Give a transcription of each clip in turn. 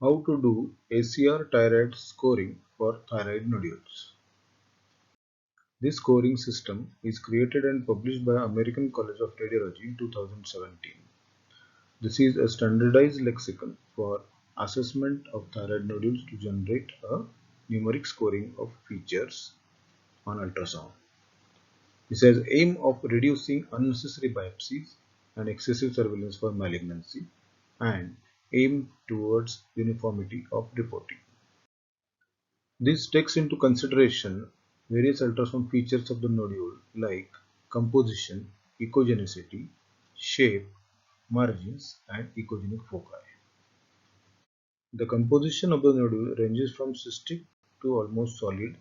How to do ACR thyroid scoring for thyroid nodules. This scoring system is created and published by American College of Radiology in 2017. This is a standardized lexicon for assessment of thyroid nodules to generate a numeric scoring of features on ultrasound. This has aim of reducing unnecessary biopsies and excessive surveillance for malignancy and aim towards uniformity of reporting. This takes into consideration various ultrasound features of the nodule like composition, echogenicity, shape, margins, and echogenic foci. The composition of the nodule ranges from cystic to almost solid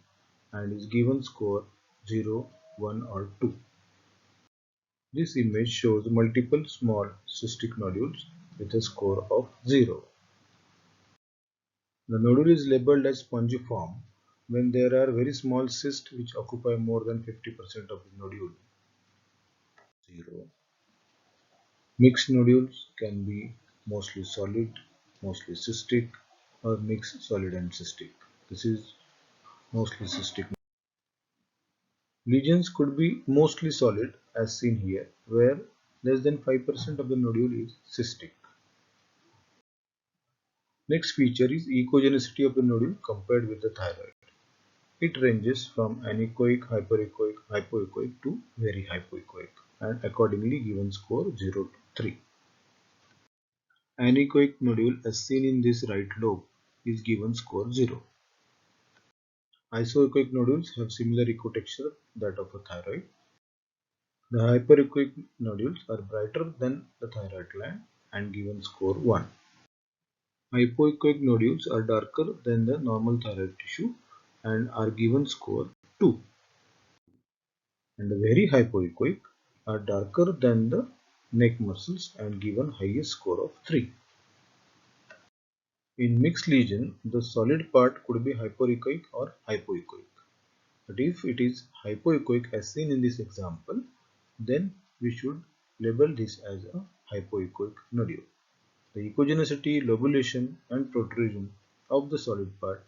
and is given score 0, 1 or 2. This image shows multiple small cystic nodules with a score of 0. The nodule is labeled as spongiform when there are very small cysts which occupy more than 50% of the nodule. 0. Mixed nodules can be mostly solid, mostly cystic, or mixed solid and cystic. This is mostly cystic. Lesions could be mostly solid as seen here, where less than 5% of the nodule is cystic. Next feature is echogenicity of the nodule compared with the thyroid. It ranges from anechoic, hyperechoic, hypoechoic to very hypoechoic and accordingly given score 0 to 3. Anechoic nodule as seen in this right lobe is given score 0. Isoechoic nodules have similar echo texture that of a thyroid. The hyperechoic nodules are brighter than the thyroid gland and given score 1. Hypoechoic nodules are darker than the normal thyroid tissue and are given score 2. And the very hypoechoic are darker than the neck muscles and given highest score of 3. In mixed lesion, the solid part could be hyperechoic or hypoechoic. But if it is hypoechoic as seen in this example, then we should label this as a hypoechoic nodule. The echogenicity, lobulation and protrusion of the solid part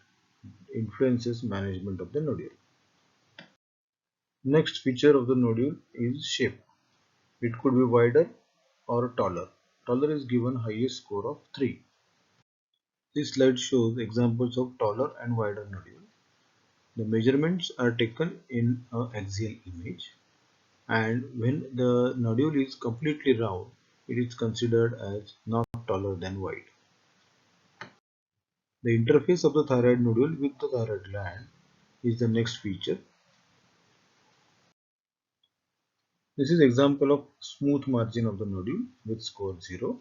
influences management of the nodule. Next feature of the nodule is shape. It could be wider or taller. Taller is given highest score of 3. This slide shows examples of taller and wider nodule. The measurements are taken in an axial image, and when the nodule is completely round, it is considered as not taller than wide. The interface of the thyroid nodule with the thyroid gland is the next feature. This is example of smooth margin of the nodule with score 0.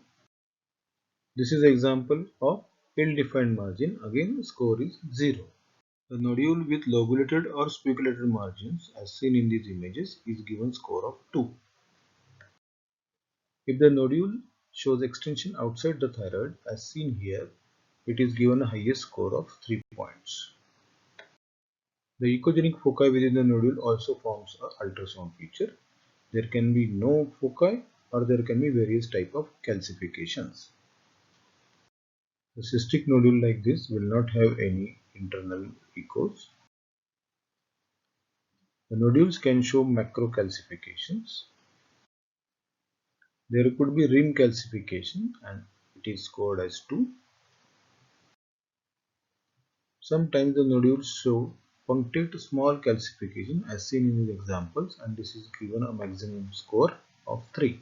This is example of ill-defined margin, again score is 0. The nodule with lobulated or spiculated margins as seen in these images is given score of 2. If the nodule shows extension outside the thyroid as seen here, it is given a highest score of 3 points. The echogenic foci within the nodule also forms an ultrasound feature. There can be no foci or there can be various type of calcifications. The cystic nodule like this will not have any internal echoes. The nodules can show macrocalcifications. There could be rim calcification and it is scored as 2. Sometimes the nodules show punctate small calcification as seen in these examples, and this is given a maximum score of 3.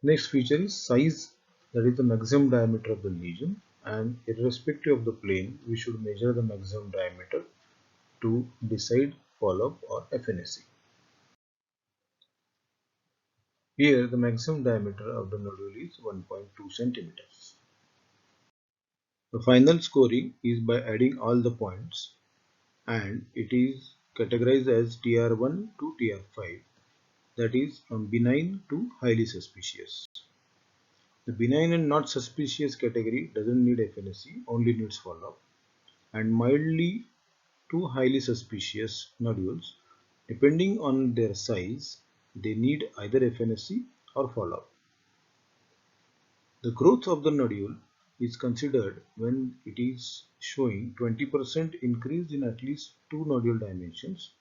Next feature is size, that is the maximum diameter of the lesion, and irrespective of the plane we should measure the maximum diameter to decide follow-up or FNAC. Here the maximum diameter of the nodule is 1.2 centimeters. The final scoring is by adding all the points, and it is categorized as TR1 to TR5, that is from benign to highly suspicious. The benign and not suspicious category doesn't need FNAC, only needs follow-up, and mildly to highly suspicious nodules, depending on their size, they need either FNAC or follow-up. The growth of the nodule is considered when it is showing 20% increase in at least two nodule dimensions,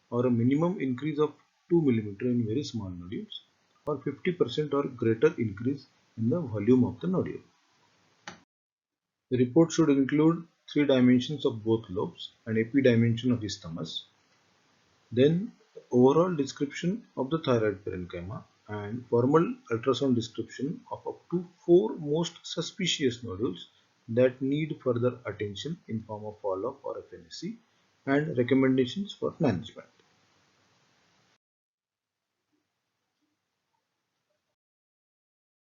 or a minimum increase of 2 mm in very small nodules, or 50% or greater increase in the volume of the nodule. The report should include 3 dimensions of both lobes and AP dimension of isthmus, then overall description of the thyroid parenchyma and formal ultrasound description of up to 4 most suspicious nodules that need further attention in form of follow-up or FNAC, and recommendations for management.